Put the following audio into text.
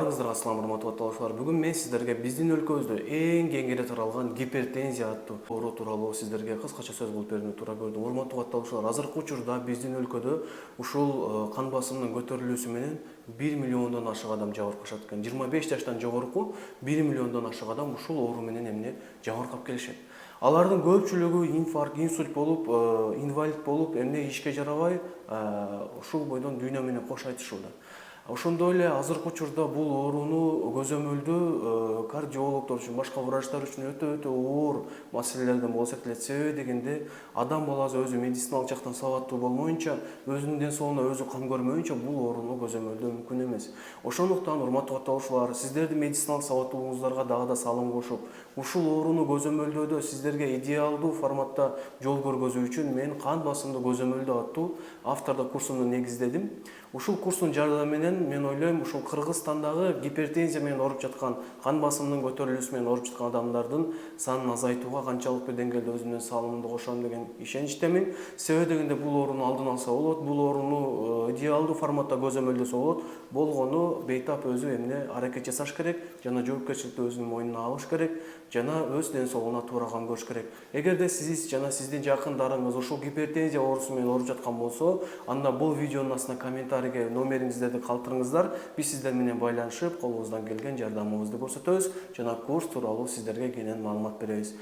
Баарыңыздарга салам, урматтуу талашуулар. Бүгүн мен сиздерге биздин өлкөбүздө эң кеңири таралган гипертензия аттуу оору тууралуу сиздерге кыскача сөз кылып берүүнү туура көрдүм. Урматтуу талашуулар, азыркы учурда биздин өлкөдө ушул кан басымынын көтөрүлүүсү менен 1 миллиондон ашык адам жабыркашат экен. 25 жаштан жогорку 1 миллиондон ашык адам ушул оору менен эмне жабыркап келишет. Алардын көпчүлүгү инфаркт, инсульт болуп, инвалид болуп, эмне ишке жарабай, ушул бойдон дүйнө менен кош айтышууда. Ошондой эле азыркы учурда бул ооруну көзөмөлдөө кардиологдор үчүн, башка врачтар үчүн өтө оор маселелерден болсок деле. Себеби дегенде адам баласы өзү медициналык жактан сабаттуу болмоюнча, өзүнүн ден соолугуна өзү кам көрмөйүнчө бул ооруну көзөмөлдөө мүмкүн эмес. Ошондуктан урматтуу катталуучулар, сиздердин медициналык сабаттуулугуңуздарга дагы да салым кошуп, ушул ооруну көзөмөлдөөдө сиздерге идеалдуу форматта жол көргөзүү үчүн мен кан басымды көзөмөлдөө аттуу автордук курсумду негиздедим. Ушул курстун жардамы менен мен ойлойм, ушул Кыргызстандагы гипертензия менен ооруп жаткан, кан басымынын көтөрүлүүсү менен ооруп жаткан адамдардын санын азайтууга канчалык деңгээлде өзүмдүн салымымды кошом деген ишеничтемин. Себеби дегенде бул ооруну алдын алса болот, бул ооруну идеалдуу форматта көзөмөлдөсө болот. Болгону бейтап өзү эмне аракет жасаш керек жана жоопкерчиликти өзүнүн мойнуна алыш керек жана өз ден соолугуна туура кам көрүш керек. Эгерде сиз жана сиздин жакындарыңыз ушул гипертензия оорусу менен ооруп жаткан болсо, анда бул видеонун астына комментарийге номериңиздерди калтырыңыздар. Биз сиздер менен байланышып, колубуздан келген жардамыбызды көрсөтөбүз жана курс тууралуу сиздерге кенен маалымат беребиз.